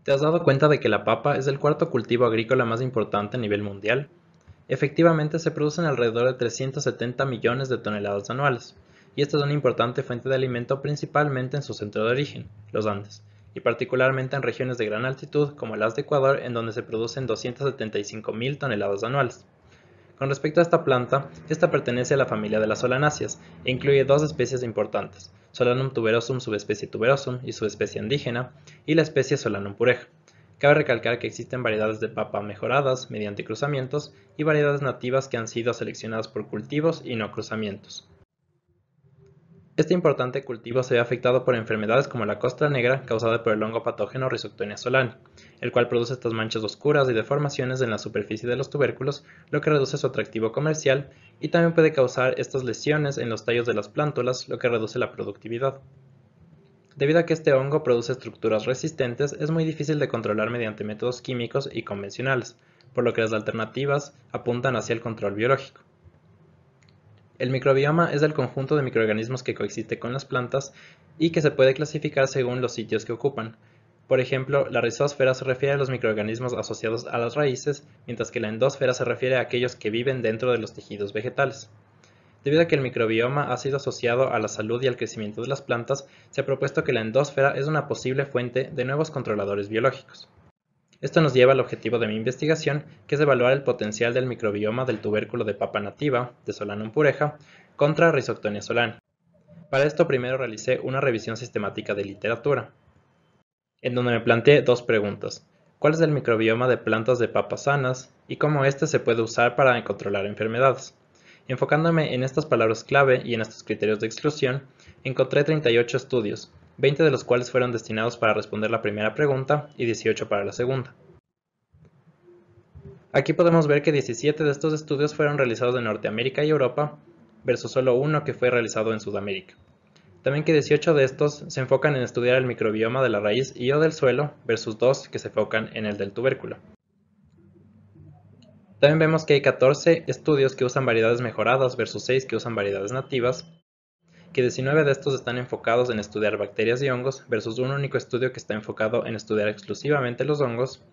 ¿Te has dado cuenta de que la papa es el cuarto cultivo agrícola más importante a nivel mundial? Efectivamente, se producen alrededor de 370 millones de toneladas anuales, y esta es una importante fuente de alimento principalmente en su centro de origen, los Andes, y particularmente en regiones de gran altitud como las de Ecuador, en donde se producen 275.000 toneladas anuales. Con respecto a esta planta, esta pertenece a la familia de las solanáceas e incluye dos especies importantes: Solanum tuberosum subespecie tuberosum y subespecie indígena, y la especie Solanum pureja. Cabe recalcar que existen variedades de papa mejoradas mediante cruzamientos y variedades nativas que han sido seleccionadas por cultivos y no cruzamientos. Este importante cultivo se ve afectado por enfermedades como la costra negra causada por el hongo patógeno Rhizoctonia solani, el cual produce estas manchas oscuras y deformaciones en la superficie de los tubérculos, lo que reduce su atractivo comercial, y también puede causar estas lesiones en los tallos de las plántulas, lo que reduce la productividad. Debido a que este hongo produce estructuras resistentes, es muy difícil de controlar mediante métodos químicos y convencionales, por lo que las alternativas apuntan hacia el control biológico. El microbioma es el conjunto de microorganismos que coexiste con las plantas y que se puede clasificar según los sitios que ocupan. Por ejemplo, la rizósfera se refiere a los microorganismos asociados a las raíces, mientras que la endósfera se refiere a aquellos que viven dentro de los tejidos vegetales. Debido a que el microbioma ha sido asociado a la salud y al crecimiento de las plantas, se ha propuesto que la endósfera es una posible fuente de nuevos controladores biológicos. Esto nos lleva al objetivo de mi investigación, que es evaluar el potencial del microbioma del tubérculo de papa nativa, de Solanum pureja, contra Rhizoctonia solani. Para esto primero realicé una revisión sistemática de literatura, en donde me planteé dos preguntas: ¿cuál es el microbioma de plantas de papas sanas y cómo éste se puede usar para controlar enfermedades? Enfocándome en estas palabras clave y en estos criterios de exclusión, encontré 38 estudios, 20 de los cuales fueron destinados para responder la primera pregunta y 18 para la segunda. Aquí podemos ver que 17 de estos estudios fueron realizados en Norteamérica y Europa, versus solo uno que fue realizado en Sudamérica. También que 18 de estos se enfocan en estudiar el microbioma de la raíz y o del suelo, versus 2 que se enfocan en el del tubérculo. También vemos que hay 14 estudios que usan variedades mejoradas versus 6 que usan variedades nativas, que 19 de estos están enfocados en estudiar bacterias y hongos versus un único estudio que está enfocado en estudiar exclusivamente los hongos.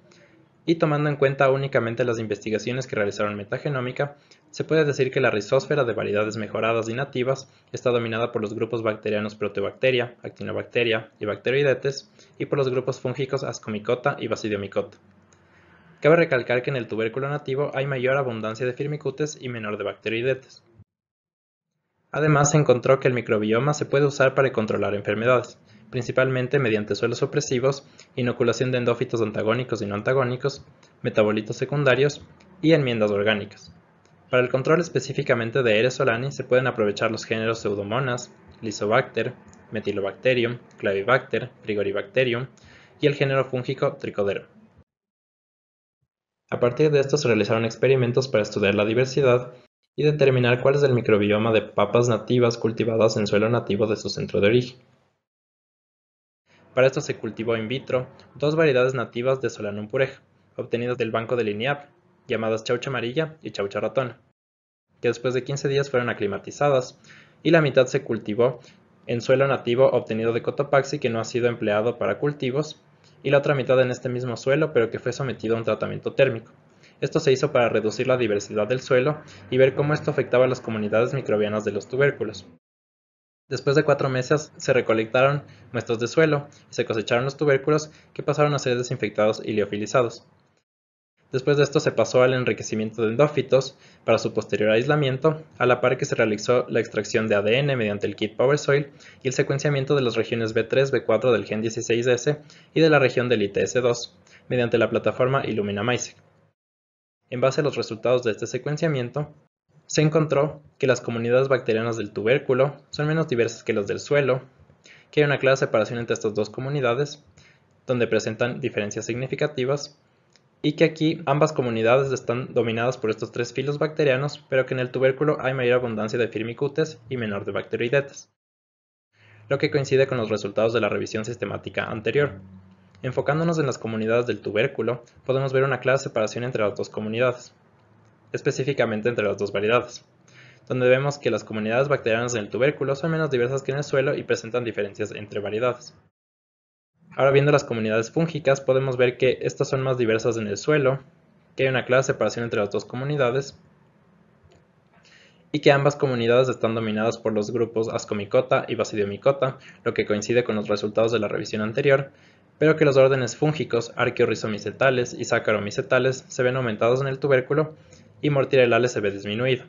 Y tomando en cuenta únicamente las investigaciones que realizaron metagenómica, se puede decir que la rizósfera de variedades mejoradas y nativas está dominada por los grupos bacterianos Proteobacteria, Actinobacteria y Bacteroidetes, y por los grupos fúngicos Ascomycota y Basidiomycota. Cabe recalcar que en el tubérculo nativo hay mayor abundancia de Firmicutes y menor de Bacteroidetes. Además, se encontró que el microbioma se puede usar para controlar enfermedades, principalmente mediante suelos opresivos, inoculación de endófitos antagónicos y no antagónicos, metabolitos secundarios y enmiendas orgánicas. Para el control específicamente de Aedes solani se pueden aprovechar los géneros Pseudomonas, Lysobacter, Methylobacterium, Clavibacter, Frigoribacterium y el género fúngico Trichoderma. A partir de esto se realizaron experimentos para estudiar la diversidad y determinar cuál es el microbioma de papas nativas cultivadas en suelo nativo de su centro de origen. Para esto se cultivó in vitro dos variedades nativas de Solanum pureja, obtenidas del banco del INIAP, llamadas chaucha amarilla y chaucha ratona, que después de 15 días fueron aclimatizadas, y la mitad se cultivó en suelo nativo obtenido de Cotopaxi que no ha sido empleado para cultivos, y la otra mitad en este mismo suelo pero que fue sometido a un tratamiento térmico. Esto se hizo para reducir la diversidad del suelo y ver cómo esto afectaba a las comunidades microbianas de los tubérculos. Después de 4 meses se recolectaron muestras de suelo y se cosecharon los tubérculos, que pasaron a ser desinfectados y liofilizados. Después de esto se pasó al enriquecimiento de endófitos para su posterior aislamiento, a la par que se realizó la extracción de ADN mediante el kit PowerSoil y el secuenciamiento de las regiones B3, B4 del gen 16S y de la región del ITS2 mediante la plataforma Illumina MySeq. En base a los resultados de este secuenciamiento, se encontró que las comunidades bacterianas del tubérculo son menos diversas que las del suelo, que hay una clara separación entre estas dos comunidades, donde presentan diferencias significativas, y que aquí ambas comunidades están dominadas por estos tres filos bacterianos, pero que en el tubérculo hay mayor abundancia de Firmicutes y menor de Bacteroidetes, lo que coincide con los resultados de la revisión sistemática anterior. Enfocándonos en las comunidades del tubérculo, podemos ver una clara separación entre las dos comunidades, específicamente entre las dos variedades, donde vemos que las comunidades bacterianas en el tubérculo son menos diversas que en el suelo y presentan diferencias entre variedades. Ahora viendo las comunidades fúngicas podemos ver que estas son más diversas en el suelo, que hay una clara separación entre las dos comunidades y que ambas comunidades están dominadas por los grupos Ascomycota y Basidiomycota, lo que coincide con los resultados de la revisión anterior, pero que los órdenes fúngicos Archaeorhizomycetales y Saccharomycetales se ven aumentados en el tubérculo y Mortirellales se ve disminuido.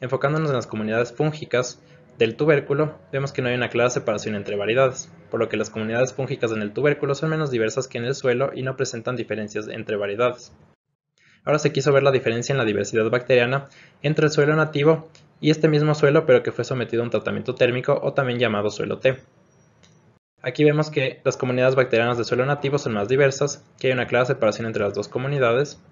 Enfocándonos en las comunidades fúngicas del tubérculo, vemos que no hay una clara separación entre variedades, por lo que las comunidades fúngicas en el tubérculo son menos diversas que en el suelo y no presentan diferencias entre variedades. Ahora se quiso ver la diferencia en la diversidad bacteriana entre el suelo nativo y este mismo suelo pero que fue sometido a un tratamiento térmico o también llamado suelo T. Aquí vemos que las comunidades bacterianas de suelo nativo son más diversas, que hay una clara separación entre las dos comunidades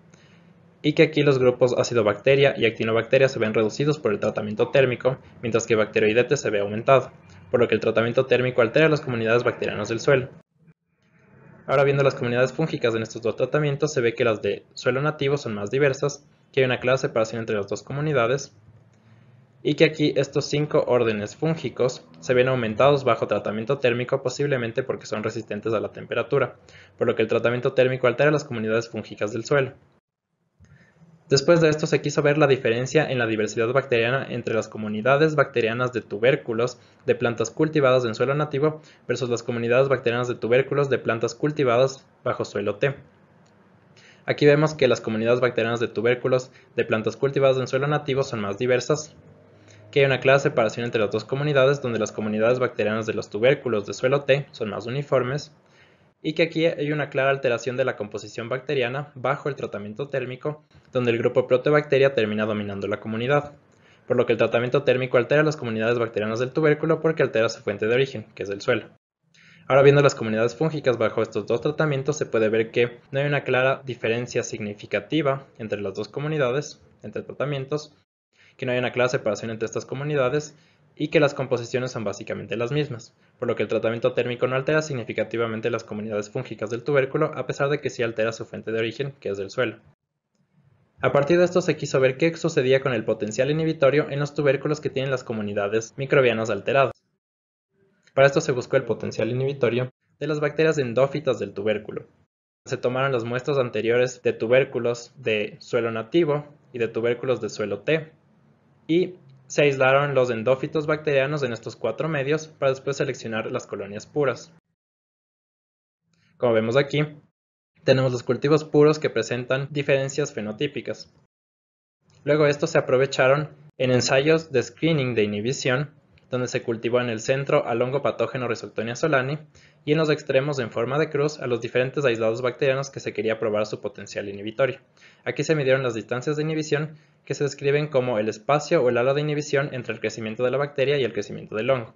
y que aquí los grupos acidobacteria y actinobacteria se ven reducidos por el tratamiento térmico, mientras que bacteroidete se ve aumentado, por lo que el tratamiento térmico altera las comunidades bacterianas del suelo. Ahora viendo las comunidades fúngicas en estos dos tratamientos se ve que las de suelo nativo son más diversas, que hay una clara separación entre las dos comunidades y que aquí estos 5 órdenes fúngicos se ven aumentados bajo tratamiento térmico posiblemente porque son resistentes a la temperatura, por lo que el tratamiento térmico altera las comunidades fúngicas del suelo. Después de esto se quiso ver la diferencia en la diversidad bacteriana entre las comunidades bacterianas de tubérculos de plantas cultivadas en suelo nativo versus las comunidades bacterianas de tubérculos de plantas cultivadas bajo suelo T. Aquí vemos que las comunidades bacterianas de tubérculos de plantas cultivadas en suelo nativo son más diversas, que hay una clara separación entre las dos comunidades donde las comunidades bacterianas de los tubérculos de suelo T son más uniformes, y que aquí hay una clara alteración de la composición bacteriana bajo el tratamiento térmico, donde el grupo Proteobacteria termina dominando la comunidad, por lo que el tratamiento térmico altera las comunidades bacterianas del tubérculo porque altera su fuente de origen, que es el suelo. Ahora viendo las comunidades fúngicas bajo estos dos tratamientos se puede ver que no hay una clara diferencia significativa entre las dos comunidades, entre tratamientos, que no hay una clara separación entre estas comunidades y que las composiciones son básicamente las mismas, por lo que el tratamiento térmico no altera significativamente las comunidades fúngicas del tubérculo, a pesar de que sí altera su fuente de origen, que es del suelo. A partir de esto se quiso ver qué sucedía con el potencial inhibitorio en los tubérculos que tienen las comunidades microbianas alteradas. Para esto se buscó el potencial inhibitorio de las bacterias endófitas del tubérculo. Se tomaron las muestras anteriores de tubérculos de suelo nativo y de tubérculos de suelo T, y se aislaron los endófitos bacterianos en estos 4 medios para después seleccionar las colonias puras. Como vemos aquí, tenemos los cultivos puros que presentan diferencias fenotípicas. Luego estos se aprovecharon en ensayos de screening de inhibición, donde se cultivó en el centro al hongo patógeno Rhizoctonia solani y en los extremos en forma de cruz a los diferentes aislados bacterianos que se quería probar su potencial inhibitorio. Aquí se midieron las distancias de inhibición que se describen como el espacio o el halo de inhibición entre el crecimiento de la bacteria y el crecimiento del hongo.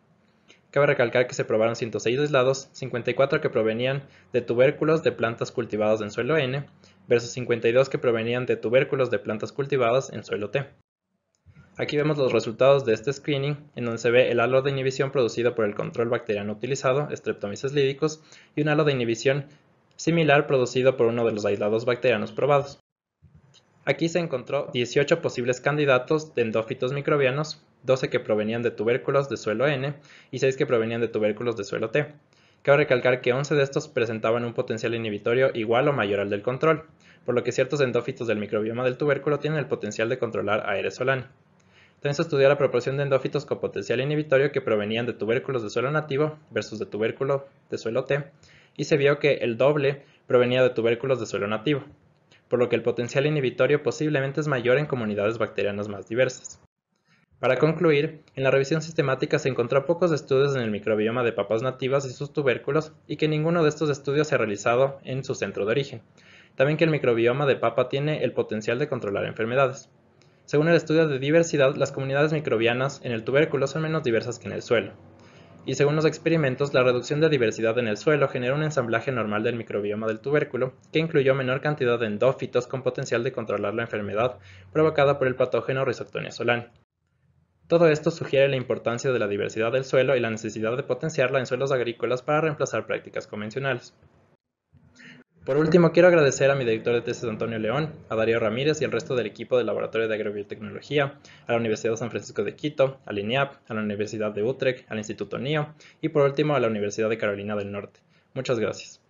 Cabe recalcar que se probaron 106 aislados, 54 que provenían de tubérculos de plantas cultivadas en suelo N, versus 52 que provenían de tubérculos de plantas cultivadas en suelo T. Aquí vemos los resultados de este screening, en donde se ve el halo de inhibición producido por el control bacteriano utilizado, Streptomyces lidicus, y un halo de inhibición similar producido por uno de los aislados bacterianos probados. Aquí se encontró 18 posibles candidatos de endófitos microbianos, 12 que provenían de tubérculos de suelo N y 6 que provenían de tubérculos de suelo T. Cabe recalcar que 11 de estos presentaban un potencial inhibitorio igual o mayor al del control, por lo que ciertos endófitos del microbioma del tubérculo tienen el potencial de controlar a Aedes solani. También se estudió la proporción de endófitos con potencial inhibitorio que provenían de tubérculos de suelo nativo versus de tubérculo de suelo T, y se vio que el doble provenía de tubérculos de suelo nativo, por lo que el potencial inhibitorio posiblemente es mayor en comunidades bacterianas más diversas. Para concluir, en la revisión sistemática se encontró pocos estudios en el microbioma de papas nativas y sus tubérculos y que ninguno de estos estudios se ha realizado en su centro de origen. También que el microbioma de papa tiene el potencial de controlar enfermedades. Según el estudio de diversidad, las comunidades microbianas en el tubérculo son menos diversas que en el suelo. Y según los experimentos, la reducción de diversidad en el suelo generó un ensamblaje normal del microbioma del tubérculo, que incluyó menor cantidad de endófitos con potencial de controlar la enfermedad provocada por el patógeno Rhizoctonia solani. Todo esto sugiere la importancia de la diversidad del suelo y la necesidad de potenciarla en suelos agrícolas para reemplazar prácticas convencionales. Por último, quiero agradecer a mi director de tesis Antonio León, a Darío Ramírez y al resto del equipo del Laboratorio de Agrobiotecnología, a la Universidad de San Francisco de Quito, al INEAP, a la Universidad de Utrecht, al Instituto NIO y por último a la Universidad de Carolina del Norte. Muchas gracias.